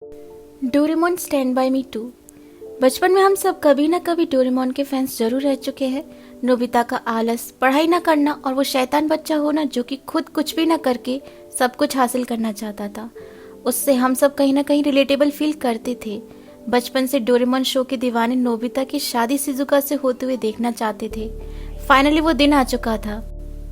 Doraemon stand by मी 2। बचपन में हम सब कभी न कभी डोरेमोन के फैंस जरूर रह चुके हैं। नोबिता का आलस, पढ़ाई न करना और वो शैतान बच्चा होना जो कि खुद कुछ भी न करके सब कुछ हासिल करना चाहता था, उससे हम सब कहीं ना कहीं रिलेटेबल फील करते थे। बचपन से डोरेमोन शो के दीवाने नोबिता की शादी शिजुका से होते हुए देखना चाहते थे। फाइनली वो दिन आ चुका था।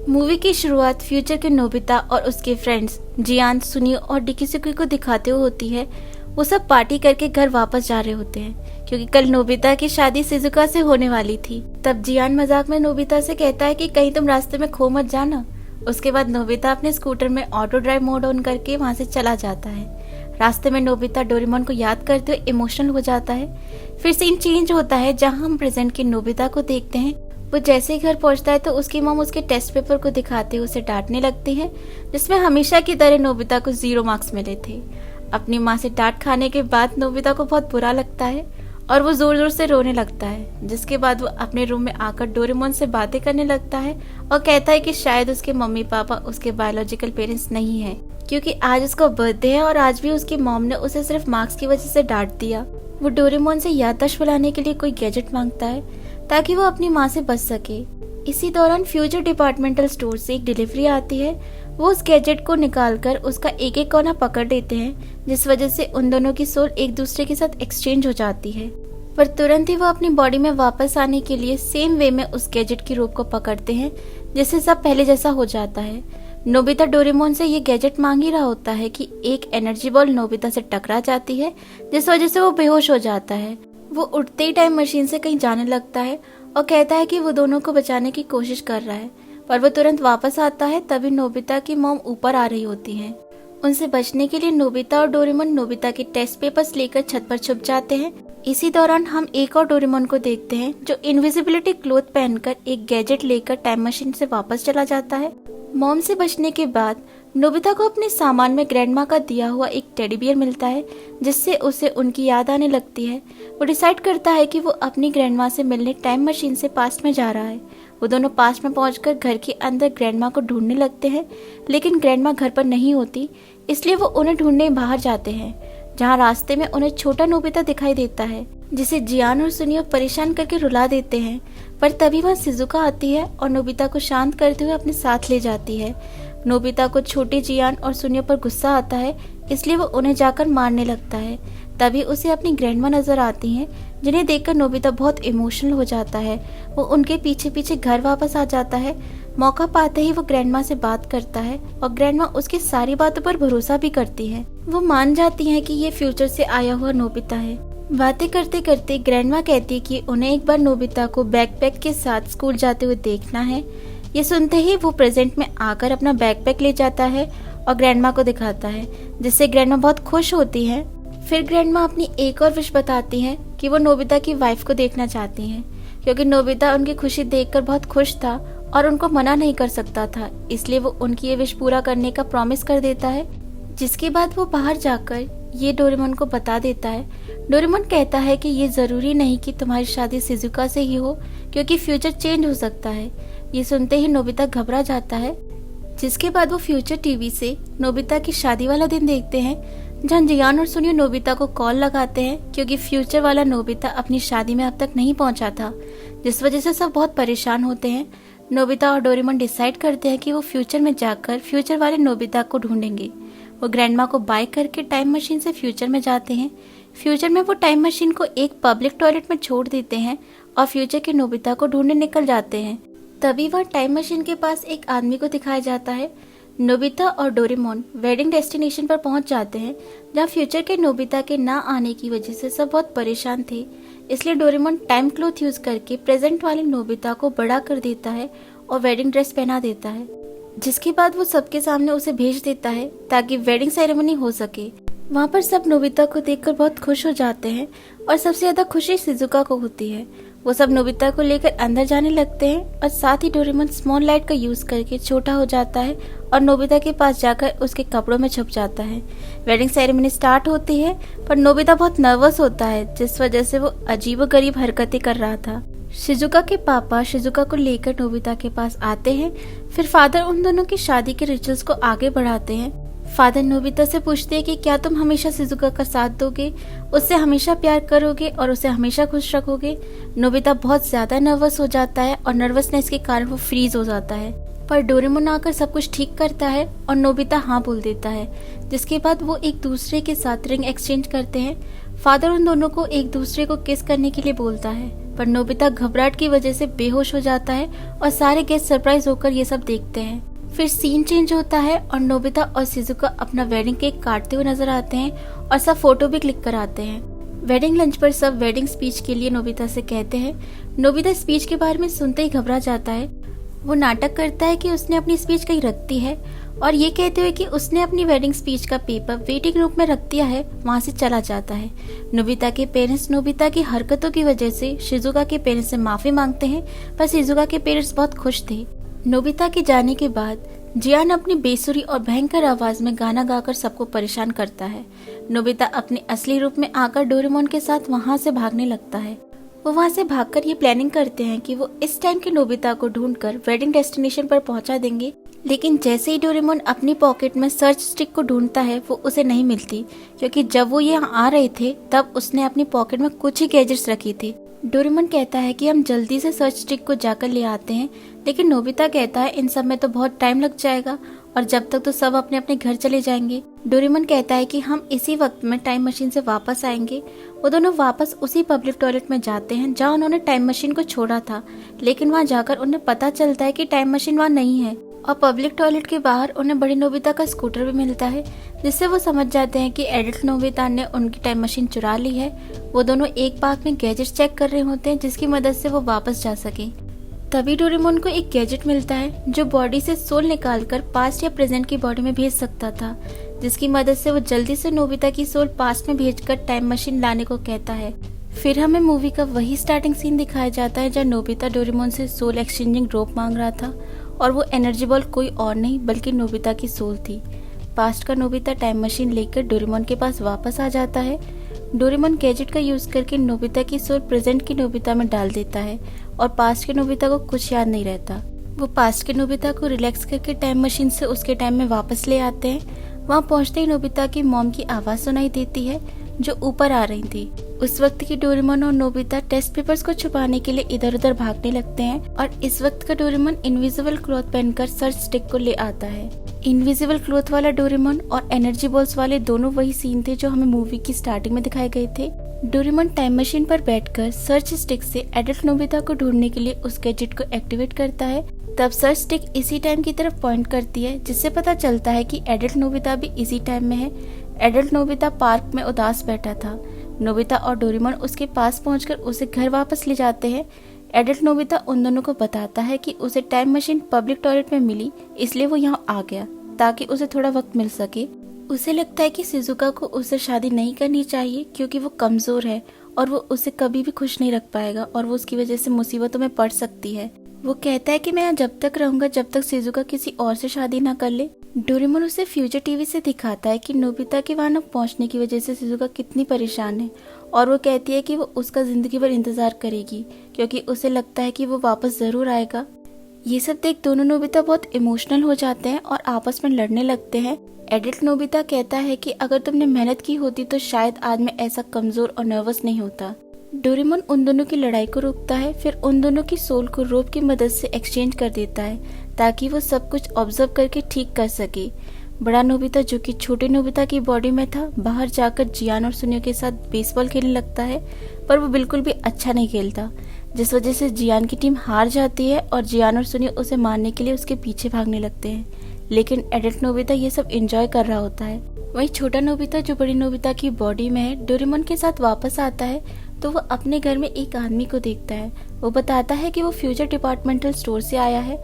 मूवी की शुरुआत फ्यूचर के नोबिता और उसके फ्रेंड्स जियान, सुनियो और डिकिसुकी को दिखाते हुए होती है। वो सब पार्टी करके घर वापस जा रहे होते हैं क्योंकि कल नोबिता की शादी शिजुका से होने वाली थी। तब जियान मजाक में नोबिता से कहता है कि कहीं तुम रास्ते में खो मत जाना। उसके बाद नोबिता अपने स्कूटर में ऑटो ड्राइव मोड ऑन करके वहां से चला जाता है। रास्ते में नोबिता डोरेमोन को याद करते हुए इमोशनल हो जाता है। फिर सीन चेंज होता है जहां हम प्रेजेंट के नोबिता को देखते हैं। वो जैसे ही घर पहुंचता है तो उसकी मॉम उसके टेस्ट पेपर को दिखाते हुए उसे डांटने लगती है, जिसमें हमेशा की तरह नोबिता को 0 मार्क्स मिले थे। अपनी माँ से डांट खाने के बाद नोबिता को बहुत बुरा लगता है और वो जोर जोर से रोने लगता है, जिसके बाद वो अपने रूम में आकर डोरेमोन से बातें करने लगता है और कहता है कि शायद उसके मम्मी पापा उसके बायोलॉजिकल पेरेंट्स नहीं है, क्योंकि आज उसका बर्थडे है और आज भी उसकी मॉम ने उसे सिर्फ मार्क्स की वजह से डांट दिया। वो डोरेमोन से याददाश्त बुलाने के लिए कोई गैजेट मांगता है ताकि वो अपनी माँ से बच सके। इसी दौरान फ्यूचर डिपार्टमेंटल स्टोर से एक डिलीवरी आती है। वो उस गैजेट को निकालकर उसका एक एक कोना पकड़ लेते हैं, जिस वजह से उन दोनों की सोल एक दूसरे के साथ एक्सचेंज हो जाती है। पर तुरंत ही वो अपनी बॉडी में वापस आने के लिए सेम वे में उस गैजेट की रोप को पकड़ते हैं, जिससे सब पहले जैसा हो जाता है। नोबिता डोरेमोन से ये गैजेट मांग ही रहा होता है कि एक एनर्जी बॉल नोबिता से टकरा जाती है, जिस वजह से वो बेहोश हो जाता है। वो उठते ही टाइम मशीन से कहीं जाने लगता है और कहता है कि वो दोनों को बचाने की कोशिश कर रहा है, पर वो तुरंत वापस आता है। तभी नोबिता की मॉम ऊपर आ रही होती है। उनसे बचने के लिए नोबिता और डोरेमोन नोबिता के टेस्ट पेपर्स लेकर छत पर छुप जाते हैं। इसी दौरान हम एक और डोरेमोन को देखते हैं जो इनविजिबिलिटी क्लोथ पहनकर एक गैजेट लेकर टाइम मशीन से वापस चला जाता है। मॉम से बचने के बाद नोबिता को अपने सामान में ग्रैंडमा का दिया हुआ एक टेडी बियर मिलता है, जिससे उसे उनकी याद आने लगती है। वो डिसाइड करता है कि वो अपनी ग्रैंडमा से मिलने टाइम मशीन से पास्ट में जा रहा है। वो दोनों पास्ट में पहुंचकर घर के अंदर ग्रैंडमा को ढूंढने लगते हैं, लेकिन ग्रैंडमा घर पर नहीं होती, इसलिए वो उन्हें ढूंढने बाहर जाते हैं, जहाँ रास्ते में उन्हें छोटा नोबिता दिखाई देता है, जिसे जियान और सुनियो परेशान करके रुला देते हैं। पर तभी वहाँ शिजुका आती है और नोबिता को शांत करते हुए अपने साथ ले जाती है। नोबिता को छोटे जियान और सुनियो पर गुस्सा आता है, इसलिए वो उन्हें जाकर मारने लगता है। तभी उसे अपनी ग्रैंडमा नजर आती हैं, जिन्हें देखकर नोबिता बहुत इमोशनल हो जाता है। वो उनके पीछे पीछे घर वापस आ जाता है। मौका पाते ही वो ग्रैंडमा से बात करता है और ग्रैंडमा उसकी सारी बातों पर भरोसा भी करती है। वो मान जाती है कि ये फ्यूचर से आया हुआ नोबिता है। बातें करते करते ग्रैंडमा कहती है कि उन्हें एक बार नोबिता को बैकपैक के साथ स्कूल जाते हुए देखना है। ये सुनते ही वो प्रेजेंट में आकर अपना बैकपैक ले जाता है और ग्रैंडमा को दिखाता है, जिससे ग्रैंडमा बहुत खुश होती है। फिर ग्रैंडमा अपनी एक और विश बताती है कि वो नोबिता की वाइफ को देखना चाहती हैं, क्योंकि नोबिता उनकी खुशी देखकर बहुत खुश था और उनको मना नहीं कर सकता था, इसलिए वो उनकी ये विश पूरा करने का प्रॉमिस कर देता है। जिसके बाद वो बाहर जाकर ये डोरेमोन को बता देता है। डोरेमोन कहता है कि ये जरूरी नहीं कि तुम्हारी शादी शिजुका से ही हो, क्योंकि फ्यूचर चेंज हो सकता है। ये सुनते ही नोबिता घबरा जाता है। जिसके बाद वो फ्यूचर टीवी से नोबिता की शादी वाला दिन देखते हैं, जहाँ जियान और सुनियो नोबिता को कॉल लगाते हैं, क्योंकि फ्यूचर वाला नोबिता अपनी शादी में अब तक नहीं पहुंचा था, जिस वजह से सब बहुत परेशान होते हैं। नोबिता और डोरेमोन डिसाइड करते हैं कि वो फ्यूचर में जाकर फ्यूचर वाले नोबिता को ढूंढेंगे। वो ग्रैंडमा को बाय करके टाइम मशीन से फ्यूचर में जाते हैं। फ्यूचर में वो टाइम मशीन को एक पब्लिक टॉयलेट में छोड़ देते हैं और फ्यूचर के नोबिता को ढूंढने निकल जाते हैं। तभी वह टाइम मशीन के पास एक आदमी को दिखाया जाता है। नोबिता और डोरेमोन वेडिंग डेस्टिनेशन पर पहुंच जाते हैं, जहां फ्यूचर के नोबिता के ना आने की वजह से सब बहुत परेशान थे। इसलिए डोरेमोन टाइम क्लॉथ यूज करके प्रेजेंट वाले नोबिता को बड़ा कर देता है और वेडिंग ड्रेस पहना देता है, जिसके बाद वो सबके सामने उसे भेज देता है ताकि वेडिंग सेरेमनी हो सके। वहाँ पर सब नोबिता को देखकर बहुत खुश हो जाते हैं और सबसे ज्यादा खुशी शिजुका को होती है। वो सब नोबिता को लेकर अंदर जाने लगते हैं और साथ ही डोरेमोन स्मॉल लाइट का यूज करके छोटा हो जाता है और नोबिता के पास जाकर उसके कपड़ों में छुप जाता है। वेडिंग सेरेमनी स्टार्ट होती है, पर नोबिता बहुत नर्वस होता है, जिस वजह से वो अजीबोगरीब हरकतें कर रहा था। शिजुका के पापा शिजुका को लेकर नोबिता के पास आते हैं। फिर फादर उन दोनों की शादी के रिचुअल्स को आगे बढ़ाते हैं। फादर नोबिता से पूछते हैं कि क्या तुम हमेशा शिजुका का साथ दोगे, उससे हमेशा प्यार करोगे और उसे हमेशा खुश रखोगे। नोबिता बहुत ज्यादा नर्वस हो जाता है और नर्वसनेस के कारण वो फ्रीज हो जाता है, पर डोरेमोन आकर सब कुछ ठीक करता है और नोबिता हाँ बोल देता है, जिसके बाद वो एक दूसरे के साथ रिंग एक्सचेंज करते हैं। फादर उन दोनों को एक दूसरे को किस करने के लिए बोलता है, पर नोबिता घबराहट की वजह से बेहोश हो जाता है और सारे गेस्ट सरप्राइज होकर ये सब देखते हैं। फिर सीन चेंज होता है और नोबिता और शिजुका अपना वेडिंग केक काटते हुए नजर आते हैं और सब फोटो भी क्लिक कराते हैं। वेडिंग लंच पर सब वेडिंग स्पीच के लिए नोबिता से कहते हैं। नोबिता स्पीच के बारे में सुनते ही घबरा जाता है। वो नाटक करता है कि उसने अपनी स्पीच कहीं रख दी है और ये कहते हुए कि उसने अपनी वेडिंग स्पीच का पेपर वेटिंग रूम में रख दिया है, वहाँ से चला जाता है। नोबिता के पेरेंट्स नोबिता की हरकतों की वजह से शिजुका के पेरेंट्स से माफी मांगते हैं, पर शिजुका के पेरेंट्स बहुत खुश थे। नोबिता के जाने के बाद जियान अपनी बेसुरी और भयंकर आवाज में गाना गाकर सबको परेशान करता है। नोबिता अपने असली रूप में आकर डोरेमोन के साथ वहाँ से भागने लगता है। वो वहाँ से भागकर ये प्लानिंग करते हैं कि वो इस टाइम के नोबिता को ढूंढकर वेडिंग डेस्टिनेशन पर पहुंचा देंगे, लेकिन जैसे ही डोरेमोन अपनी पॉकेट में सर्च स्टिक को ढूंढता है वो उसे नहीं मिलती, क्योंकि जब वो यहाँ आ रहे थे तब उसने अपनी पॉकेट में कुछ ही गैजेट्स रखी थी। डोरेमोन कहता है कि हम जल्दी से सर्च स्टिक को जाकर ले आते हैं, लेकिन नोबिता कहता है इन सब में तो बहुत टाइम लग जाएगा और जब तक तो सब अपने अपने घर चले जाएंगे। डोरेमोन कहता है कि हम इसी वक्त में टाइम मशीन से वापस आएंगे। वो दोनों वापस उसी पब्लिक टॉयलेट में जाते हैं जहाँ उन्होंने टाइम मशीन को छोड़ा था, लेकिन वहाँ जाकर उन्हें पता चलता है कि टाइम मशीन वहाँ नहीं है और पब्लिक टॉयलेट के बाहर उन्हें बड़ी नोबिता का स्कूटर भी मिलता है, जिससे वो समझ जाते हैं कि एडल्ट नोबिता ने उनकी टाइम मशीन चुरा ली है। वो दोनों एक बाग में गैजेट चेक कर रहे होते हैं जिसकी मदद से वो वापस जा सके। तभी डोरेमोन को एक गैजेट मिलता है जो बॉडी से सोल निकालकर पास्ट या प्रेजेंट की बॉडी में भेज सकता था, जिसकी मदद से वो जल्दी से नोबिता की सोल पास्ट में भेजकर टाइम मशीन लाने को कहता है। फिर हमें मूवी का वही स्टार्टिंग सीन दिखाया जाता है जहाँ नोबिता डोरेमोन से सोल एक्सचेंजिंग रोप मांग रहा था और वो एनर्जी बॉल कोई और नहीं बल्कि नोबिता की सोल थी। पास्ट का नोबिता टाइम मशीन लेकर डोरेमोन के पास वापस आ जाता है। डोरेमोन गैजेट का यूज करके नोबिता की सोल प्रेजेंट की नोबिता में डाल देता है और पास्ट के नोबिता को कुछ याद नहीं रहता। वो पास्ट के नोबिता को रिलैक्स करके टाइम मशीन से उसके टाइम में वापस ले आते हैं। वहाँ पहुँचते ही नोबिता की मॉम की आवाज सुनाई देती है जो ऊपर आ रही थी। उस वक्त की डोरेमोन और नोबिता टेस्ट पेपर्स को छुपाने के लिए इधर उधर भागने लगते हैं और इस वक्त का डोरेमोन इनविजिबल क्लॉथ पहनकर सर्च स्टिक को ले आता है। इनविजिबल क्लॉथ वाला डोरेमोन और एनर्जी बॉल्स वाले दोनों वही सीन थे जो हमें मूवी की स्टार्टिंग में दिखाए गए थे। डोरेमोन टाइम मशीन पर बैठकर सर्च स्टिक से एडल्ट नोबिता को ढूंढने के लिए उस गैजेट को एक्टिवेट करता है। तब सर्च स्टिक इसी टाइम की तरफ पॉइंट करती है, जिससे पता चलता है कि एडल्ट नोबिता भी इसी टाइम में है। एडल्ट नोबिता पार्क में उदास बैठा था। नोबिता और डोरेमोन उसके पास पहुंचकर उसे घर वापस ले जाते हैं। एडल्ट नोबिता उन दोनों को बताता है कि उसे टाइम मशीन पब्लिक टॉयलेट में मिली, इसलिए वो यहाँ आ गया ताकि उसे थोड़ा वक्त मिल सके। उसे लगता है कि शिजुका को उससे शादी नहीं करनी चाहिए क्योंकि वो कमजोर है और वो उसे कभी भी खुश नहीं रख पाएगा और वो उसकी वजह से मुसीबतों में पड़ सकती है। वो कहता है कि मैं यहाँ जब तक रहूंगा जब तक शिजुका किसी और से शादी ना कर ले। डोरेमोन उसे फ्यूचर टीवी से दिखाता है कि नोबिता के वहां न पहुंचने की वजह से शिजुका कितनी परेशान है और वो कहती है कि वो उसका जिंदगी भर इंतजार करेगी क्योंकि उसे लगता है कि वो वापस जरूर आएगा। ये सब देख दोनों नोबिता बहुत इमोशनल हो जाते हैं और आपस में लड़ने लगते हैं। एडल्ट नोबिता कहता है कि अगर तुमने मेहनत की होती तो शायद आज मैं ऐसा कमजोर और नर्वस नहीं होता। डोरेमोन उन दोनों की लड़ाई को रोकता है, फिर उन दोनों की सोल को रोप की मदद से एक्सचेंज कर देता है ताकि वो सब कुछ ऑब्जर्व करके ठीक कर सके। बड़ा नोबिता जो कि छोटे नोबिता की बॉडी में था बाहर जाकर जियान और सुनियो के साथ बेसबॉल खेलने लगता है, पर वो बिल्कुल भी अच्छा नहीं खेलता, जिस वजह से जियान की टीम हार जाती है और जियान और सुनियो उसे मारने के लिए उसके पीछे भागने लगते हैं। लेकिन एडल्ट नोबिता ये सब एंजॉय कर रहा होता है। वहीं छोटा नोबिता जो बड़ी नोबिता की बॉडी में है डोरेमोन के साथ वापस आता है तो वो अपने घर में एक आदमी को देखता है। वो बताता है कि वो फ्यूचर डिपार्टमेंटल स्टोर से आया है।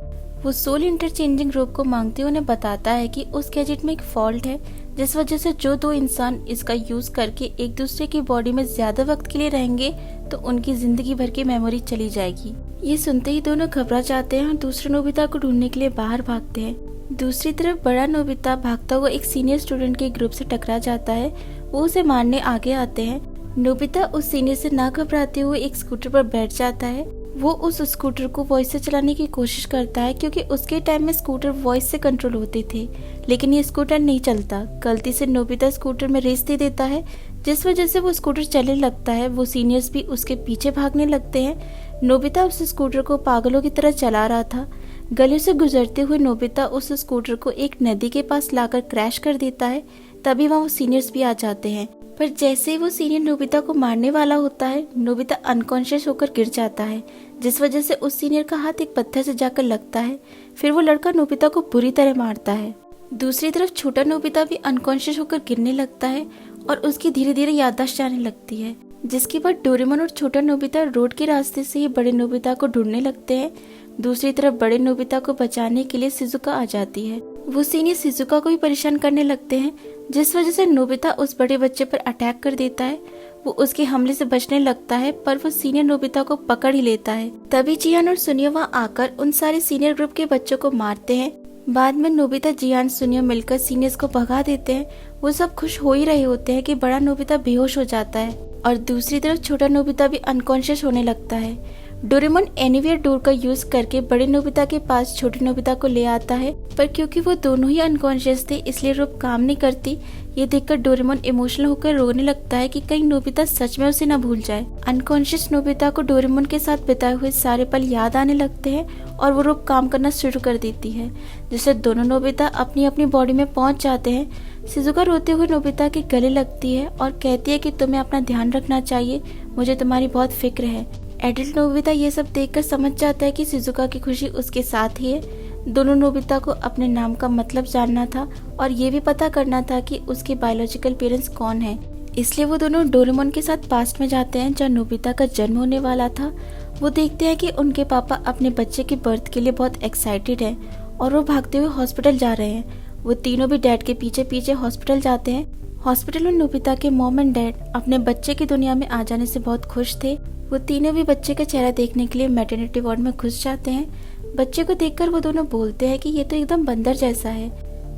वो सोल इंटरचेंजिंग रोप को मांगते हुए उन्हें बताता है कि उस गैजेट में एक फॉल्ट है जिस वजह से जो दो इंसान इसका यूज करके एक दूसरे की बॉडी में ज्यादा वक्त के लिए रहेंगे तो उनकी जिंदगी भर की मेमोरी चली जाएगी। ये सुनते ही दोनों घबरा जाते हैं और दूसरे नोबिता को ढूंढने के लिए बाहर भागते हैं। दूसरी तरफ बड़ा नोबिता भागता हुआ एक सीनियर स्टूडेंट के ग्रुप से टकरा जाता है। वो उसे मारने आगे आते हैं। नोबिता उस सीनियर से ना घबराते हुए एक स्कूटर पर बैठ जाता है। वो उस स्कूटर को वॉइस से चलाने की कोशिश करता है क्योंकि उसके टाइम में स्कूटर वॉइस से कंट्रोल होते थे, लेकिन ये स्कूटर नहीं चलता। गलती से नोबिता स्कूटर में रेस दे देता है, जिस वजह से वो स्कूटर चलने लगता है। वो सीनियर्स भी उसके पीछे भागने लगते हैं। नोबिता उस स्कूटर को पागलों की तरह चला रहा था। गलियों से गुजरते हुए नोबिता उस स्कूटर को एक नदी के पास लाकर क्रैश कर देता है। तभी वहाँ वो सीनियर्स भी आ जाते हैं, पर जैसे ही वो सीनियर नोबिता को मारने वाला होता है, नोबिता अनकॉन्शियस होकर गिर जाता है, जिस वजह से उस सीनियर का हाथ एक पत्थर से जाकर लगता है। फिर वो लड़का नोबिता को बुरी तरह मारता है। दूसरी तरफ छोटा नोबिता भी अनकॉन्शियस होकर गिरने लगता है और उसकी धीरे धीरे याददाश्त जाने लगती है, जिसके बाद डोरेमोन और छोटा नोबिता रोड के रास्ते से ही बड़े नोबिता को ढूंढने लगते हैं। दूसरी तरफ बड़े नोबिता को बचाने के लिए शिजुका आ जाती है। वो सीनियर शिजुका को भी परेशान करने लगते हैं, जिस वजह से नोबिता उस बड़े बच्चे पर अटैक कर देता है। वो उसके हमले से बचने लगता है, पर वो सीनियर नोबिता को पकड़ ही लेता है। तभी जियान और सुनियो वहाँ आकर उन सारे सीनियर ग्रुप के बच्चों को मारते हैं। बाद में नोबिता, जियान, सुनियो मिलकर सीनियर्स को भगा देते हैं। वो सब खुश हो ही रहे होते हैं कि बड़ा नोबिता बेहोश हो जाता है और दूसरी तरफ छोटा नोबिता भी अनकॉन्शियस होने लगता है। डोरेमोन एनीवेयर डोर का यूज करके बड़े नोबिता के पास छोटे नोबिता को ले आता है, पर क्योंकि वो दोनों ही अनकॉन्शियस थे इसलिए रोप काम नहीं करती। ये देखकर डोरेमोन इमोशनल होकर रोने लगता है कि कहीं नोबिता सच में उसे न भूल जाए। अनकॉन्शियस नोबिता को डोरेमोन के साथ बिताए हुए सारे पल याद आने लगते हैं और वो रोप काम करना शुरू कर देती है, जिससे दोनों नोबिता अपनी अपनी बॉडी में पहुंच जाते हैं। शिजुका रोते हुए नोबिता के गले लगती है और कहती है कि तुम्हें अपना ध्यान रखना चाहिए, मुझे तुम्हारी बहुत फिक्र है। एडल्ट नोबिता ये सब देखकर समझ जाता है कि शिजुका की खुशी उसके साथ ही है। दोनों नोबिता को अपने नाम का मतलब जानना था और ये भी पता करना था कि उसके बायोलॉजिकल पेरेंट्स कौन है, इसलिए वो दोनों डोरेमोन के साथ पास्ट में जाते हैं जहाँ नोबिता का जन्म होने वाला था। वो देखते हैं कि उनके पापा अपने बच्चे के बर्थ के लिए बहुत एक्साइटेड हैं और वो भागते हुए हॉस्पिटल जा रहे हैं। वो तीनों भी डैड के पीछे पीछे हॉस्पिटल जाते हैं। हॉस्पिटल में नोबिता के मॉम एंड डैड अपने बच्चे की दुनिया में आ जाने से बहुत खुश थे। वो तीनों भी बच्चे का चेहरा देखने के लिए मैटरनिटी वार्ड में घुस जाते हैं। बच्चे को देखकर वो दोनों बोलते हैं कि ये तो एकदम बंदर जैसा है,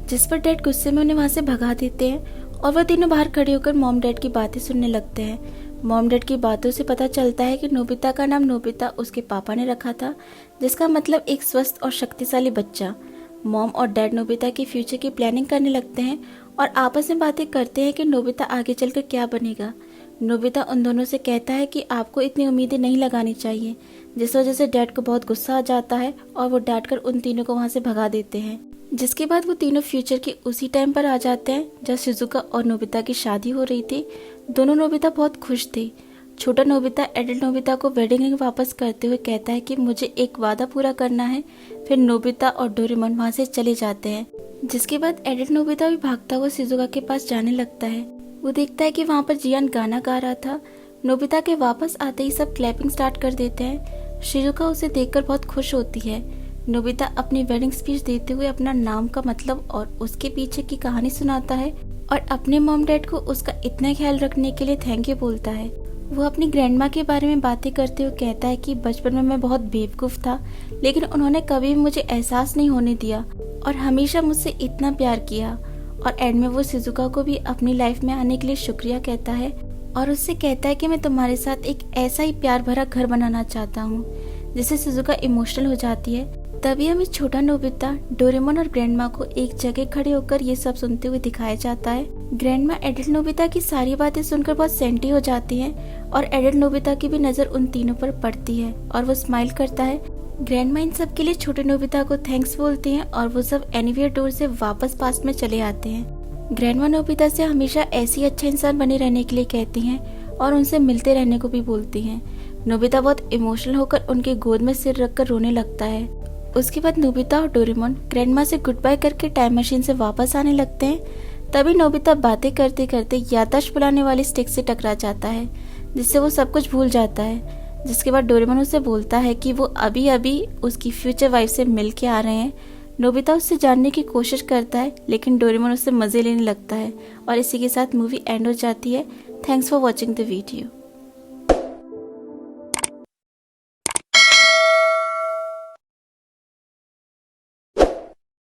जिस पर डैड गुस्से में उन्हें वहाँ से भगा देते हैं और वो तीनों बाहर खड़े होकर मॉम डैड की बातें सुनने लगते हैं। मॉम डैड की बातों से पता चलता है कि नोबिता का नाम नोबिता उसके पापा ने रखा था, जिसका मतलब एक स्वस्थ और शक्तिशाली बच्चा। मॉम और डैड नोबिता की फ्यूचर की प्लानिंग करने लगते हैं और आपस में बातें करते हैं कि नोबिता आगे चलकर क्या बनेगा। नोबिता उन दोनों से कहता है कि आपको इतनी उम्मीदें नहीं लगानी चाहिए, जिस वजह से डैड को बहुत गुस्सा आ जाता है और वो डांट कर उन तीनों को वहाँ से भगा देते हैं। जिसके बाद वो तीनों फ्यूचर के उसी टाइम पर आ जाते हैं जब शिजुका और नोबिता की शादी हो रही थी। दोनों नोबिता बहुत खुश थे। छोटा नोबिता एडल्ट नोबिता को वेडिंग रिंग वापस करते हुए कहता है कि मुझे एक वादा पूरा करना है। फिर नोबिता और डोरेमोन वहाँ से चले जाते हैं। जिसके बाद एडल्ट नोबिता भी भागता हुआ शिजुका के पास जाने लगता है। वो देखता है कि वहाँ पर जियान गाना गा रहा था। नोबिता के वापस आते ही सब क्लैपिंग स्टार्ट कर देते हैं। शिजुका उसे देखकर बहुत खुश होती है। नोबिता अपनी वेडिंग स्पीच देते हुए अपना नाम का मतलब और उसके पीछे की कहानी सुनाता है और अपने मॉम डैड को उसका इतना ख्याल रखने के लिए थैंक यू बोलता है। वो अपनी ग्रैंडमा के बारे में बातें करते हुए कहता है कि बचपन में मैं बहुत बेवकूफ़ था, लेकिन उन्होंने कभी भी मुझे एहसास नहीं होने दिया और हमेशा मुझसे इतना प्यार किया। और एंड में वो शिजुका को भी अपनी लाइफ में आने के लिए शुक्रिया कहता है और उससे कहता है कि मैं तुम्हारे साथ एक ऐसा ही प्यार भरा घर बनाना चाहता हूँ, जिससे शिजुका इमोशनल हो जाती है। तभी हमें छोटा नोबिता, डोरेमोन और ग्रैंडमा को एक जगह खड़े होकर ये सब सुनते हुए दिखाया जाता है। ग्रैंडमा एडल्ट नोबिता की सारी बातें सुनकर बहुत सेंटी हो जाती हैं और एडल्ट नोबिता की भी नजर उन तीनों पर पड़ती है और वो स्माइल करता है। ग्रैंडमा इन सब के लिए छोटे नोबिता को थैंक्स बोलते हैं और वो सब एनीवेयर डोर से वापस पास्ट में चले आते हैं। ग्रैंडमा नोबिता से हमेशा ऐसी अच्छा इंसान बने रहने के लिए कहती हैं और उनसे मिलते रहने को भी बोलती हैं। नोबिता बहुत इमोशनल होकर उनके गोद में सिर रखकर रोने लगता है। उसके बाद नोबिता और डोरेमोन ग्रैंडमा से गुड बाय करके टाइम मशीन से वापस आने लगते हैं। तभी नोबिता बातें करते करते याददाश्त बुलाने वाली स्टिक से टकरा जाता है, जिससे वो सब कुछ भूल जाता है। जिसके बाद डोरेमोन उसे बोलता है कि वो अभी अभी उसकी फ्यूचर वाइफ से मिल के आ रहे हैं। नोबिता उससे जानने की कोशिश करता है, लेकिन डोरेमोन उससे मजे लेने लगता है और इसी के साथ मूवी एंड हो जाती है। Thanks for watching the video.